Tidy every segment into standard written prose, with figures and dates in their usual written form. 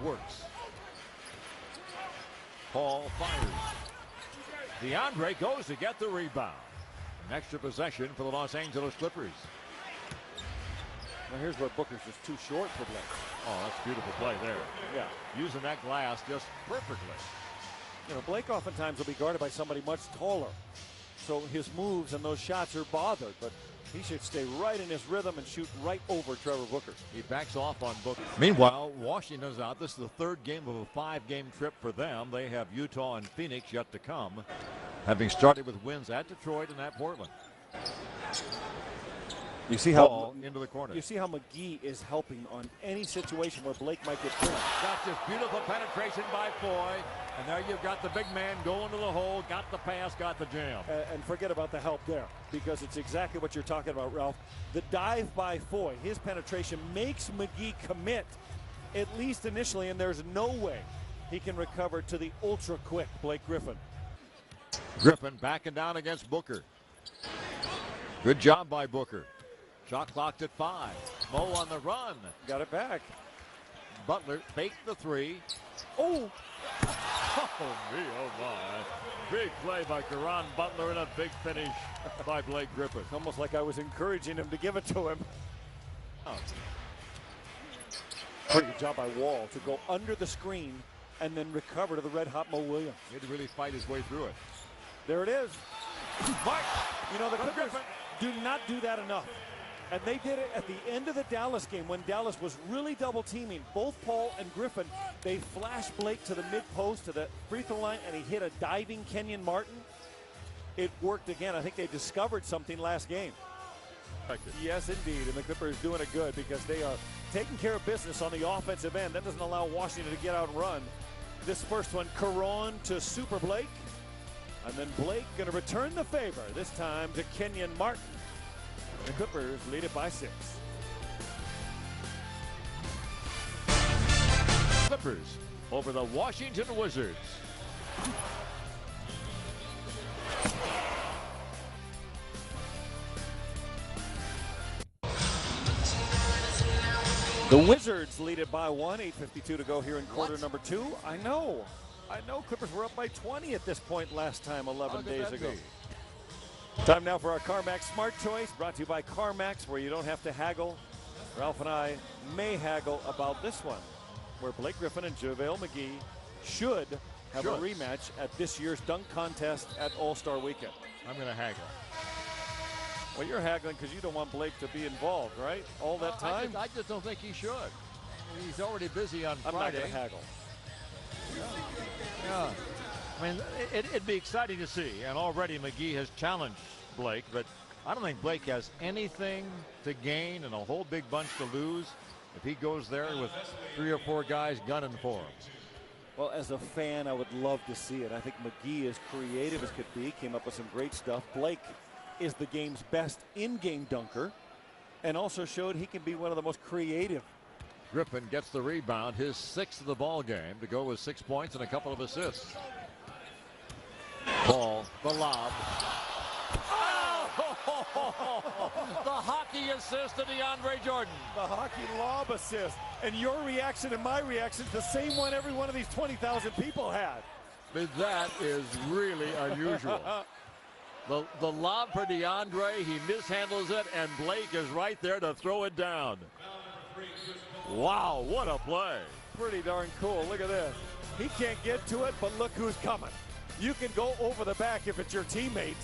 works. Paul fires. DeAndre goes to get the rebound. An extra possession for the Los Angeles Clippers. Now here's where Booker's just too short for Blake. Oh, that's a beautiful play there. Yeah. Using that glass just perfectly. You know, Blake oftentimes will be guarded by somebody much taller. So his moves and those shots are bothered, but he should stay right in his rhythm and shoot right over Trevor Booker. He backs off on Booker. Meanwhile, Washington's out. This is the third game of a 5-game trip for them. They have Utah and Phoenix yet to come, having started with wins at Detroit and at Portland. You see how Ball into the corner. You see how McGee is helping on any situation where Blake might get turned. Got this beautiful penetration by Foy, and there you've got the big man going to the hole, got the pass, got the jam. And forget about the help there, because it's exactly what you're talking about, Ralph. The dive by Foy, his penetration makes McGee commit, at least initially, and there's no way he can recover to the ultra-quick Blake Griffin. Griffin backing down against Booker. Good job by Booker. Shot clocked at 5. Mo on the run. Got it back. Butler faked the 3. Oh! Oh, me, oh my. Big play by Caron Butler and a big finish by Blake Griffin. Almost like I was encouraging him to give it to him. Oh. Pretty good job by Wall to go under the screen and then recover to the red-hot Mo Williams. He had to really fight his way through it. There it is. Mark. You know, the Clippers do not do that enough. And they did it at the end of the Dallas game when Dallas was really double-teaming. Both Paul and Griffin, they flashed Blake to the mid-post, to the free throw line, and he hit a diving Kenyon Martin. It worked again. I think they discovered something last game. Yes, indeed. And the Clippers doing it good because they are taking care of business on the offensive end. That doesn't allow Washington to get out and run. This first one, Caron to Super Blake. And then Blake going to return the favor, this time to Kenyon Martin. The Clippers lead it by 6. Clippers over the Washington Wizards. The Wizards lead it by 1. 8:52 to go here in quarter number 2. I know Clippers were up by 20 at this point last time 11 days ago. Time now for our CarMax Smart Choice, brought to you by CarMax, where you don't have to haggle. Ralph and I may haggle about this one, where Blake Griffin and JaVale McGee should have a rematch at this year's dunk contest at All-Star Weekend. I'm going to haggle. Well, you're haggling because you don't want Blake to be involved, right? All that time? I just don't think he should. He's already busy on Friday. I'm not going to haggle. Yeah. I mean, it'd be exciting to see, and already McGee has challenged Blake, but I don't think Blake has anything to gain and a whole big bunch to lose if he goes there with 3 or 4 guys gunning for him. Well, as a fan, I would love to see it. I think McGee, as creative as could be, came up with some great stuff. Blake is the game's best in-game dunker and also showed he can be one of the most creative. Griffin gets the rebound, his 6th of the ball game, to go with 6 points and a couple of assists. Paul, the lob. Oh! The hockey assist to DeAndre Jordan. The hockey lob assist. And your reaction and my reaction is the same one every one of these 20,000 people had. That is really unusual. The lob for DeAndre, he mishandles it, and Blake is right there to throw it down. Wow, what a play. Pretty darn cool. Look at this. He can't get to it, but look who's coming. You can go over the back if it's your teammate.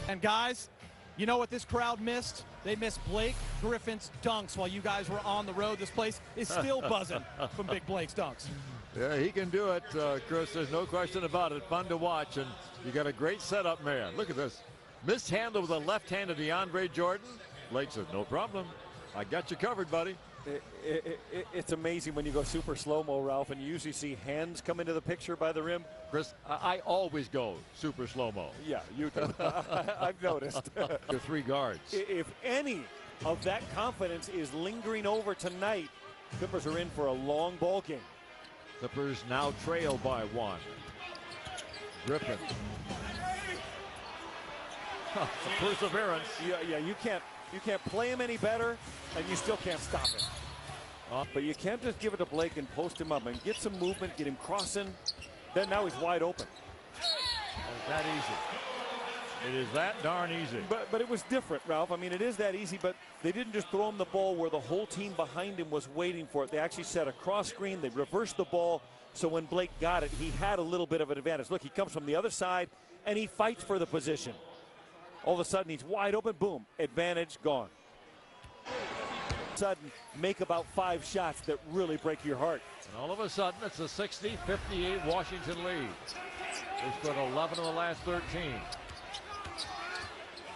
And guys, you know what this crowd missed? They missed Blake Griffin's dunks while you guys were on the road. This place is still buzzing from Big Blake's dunks. Yeah, he can do it, Chris. There's no question about it. Fun to watch, and you got a great setup, man. Look at this. Mishandle with a left-handed DeAndre Jordan. Blake says, no problem. I got you covered, buddy. It's amazing when you go super slow-mo, Ralph, and you usually see hands come into the picture by the rim. Chris, I always go super slow-mo. Yeah, you do. I've noticed. There are 3 guards. If any of that confidence is lingering over tonight, Clippers are in for a long ball game. Clippers now trail by 1. Griffin. The perseverance. Yeah, you can't play him any better, and you still can't stop him. But you can't just give it to Blake and post him up and get some movement, get him crossing. Then now he's wide open. It's that easy. It is that darn easy. But it was different, Ralph. I mean, it is that easy, but they didn't just throw him the ball where the whole team behind him was waiting for it. They actually set a cross screen. They reversed the ball. So when Blake got it, he had a little bit of an advantage. Look, he comes from the other side, and he fights for the position. All of a sudden, he's wide open. Boom. Advantage gone. Sudden, make about 5 shots that really break your heart. And all of a sudden, it's a 60-58 Washington lead. They scored 11 of the last 13.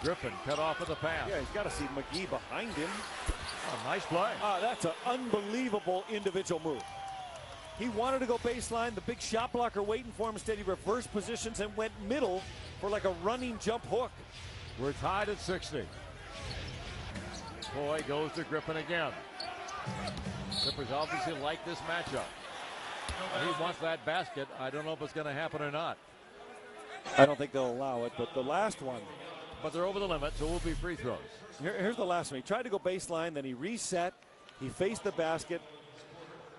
Griffin cut off with the pass. Yeah, he's got to see McGee behind him. Oh, nice play. That's an unbelievable individual move. He wanted to go baseline, the big shot blocker waiting for him. Instead, he reversed positions and went middle for like a running jump hook. We're tied at 60. Boy goes to Griffin again. Clippers obviously like this matchup. He wants that basket. I don't know if it's going to happen or not. I don't think they'll allow it, but the last one. But they're over the limit, so it will be free throws. Here's the last one. He tried to go baseline, then he reset. He faced the basket,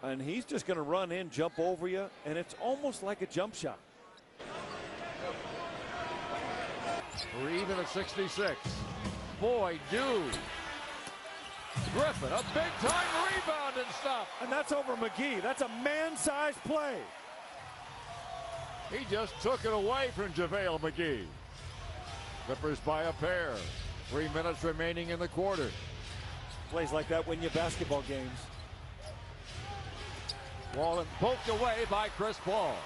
and he's just going to run in, jump over you, and it's almost like a jump shot. We're even at 66. Boy, dude. Griffin, a big-time rebound and stuff. And that's over McGee. That's a man-sized play. He just took it away from JaVale McGee. Clippers by a pair. 3 minutes remaining in the quarter. Plays like that win you basketball games. Wallen poked away by Chris Paul.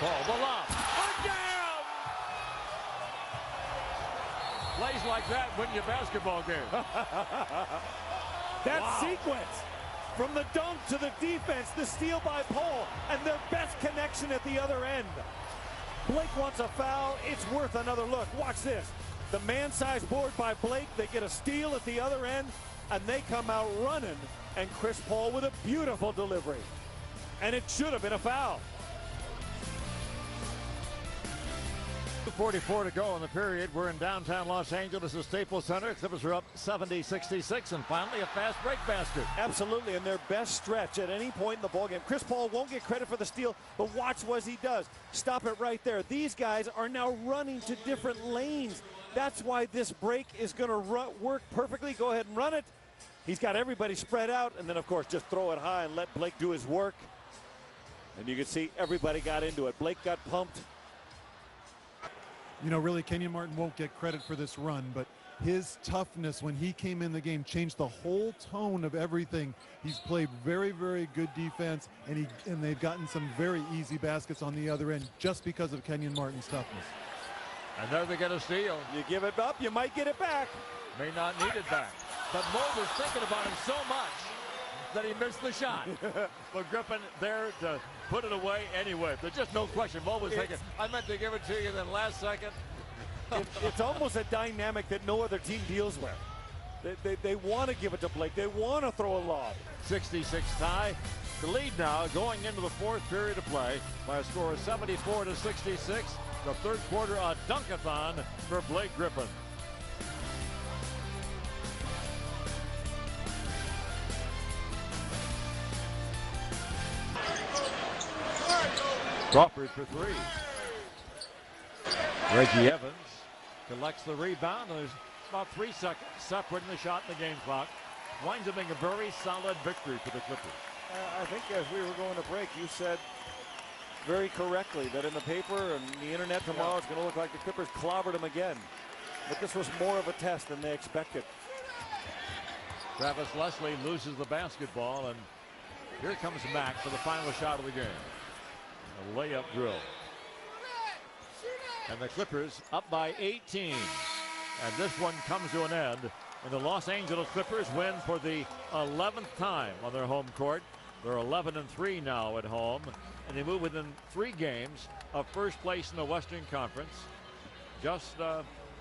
Paul, the lob. Again! Plays like that win you basketball game. That sequence from the dunk to the defense, the steal by Paul, and their best connection at the other end. Blake wants a foul. It's worth another look. Watch this. The man-sized board by Blake. They get a steal at the other end, and they come out running. And Chris Paul with a beautiful delivery. And it should have been a foul. 2:44 to go in the period. We're in downtown Los Angeles at Staples Center. Clippers are up 70-66, and finally a fast break basket. Absolutely, and their best stretch at any point in the ballgame. Chris Paul won't get credit for the steal, but watch what he does. Stop it right there. These guys are now running to different lanes. That's why this break is going to work perfectly. Go ahead and run it. He's got everybody spread out, and then, of course, just throw it high and let Blake do his work. And you can see everybody got into it. Blake got pumped. You know, really, Kenyon Martin won't get credit for this run, but his toughness when he came in the game changed the whole tone of everything. He's played very, very good defense, and they've gotten some very easy baskets on the other end just because of Kenyon Martin's toughness. And there they get a steal. You give it up, you might get it back. May not need it back. But Mo was thinking about him so much that he missed the shot. But Griffin there to put it away anyway. There's just no question. Mo was thinking, I meant to give it to you, then last second. It's almost a dynamic that no other team deals with. They want to give it to Blake. They want to throw a lob. 66 tie. The lead now going into the fourth period of play by a score of 74-66. The third quarter, a dunkathon for Blake Griffin. Crawford for three. Reggie Evans collects the rebound, and there's about 3 seconds separating the shot in the game clock. Winds up being a very solid victory for the Clippers. I think as we were going to break, you said very correctly that in the paper and the internet tomorrow, it's going to look like the Clippers clobbered them again. But this was more of a test than they expected. Travis Leslie loses the basketball, and here comes Mack for the final shot of the game. A layup drill. And the Clippers up by 18. And this one comes to an end. And the Los Angeles Clippers win for the 11th time on their home court. They're 11-3 now at home. And they move within 3 games of first place in the Western Conference. Just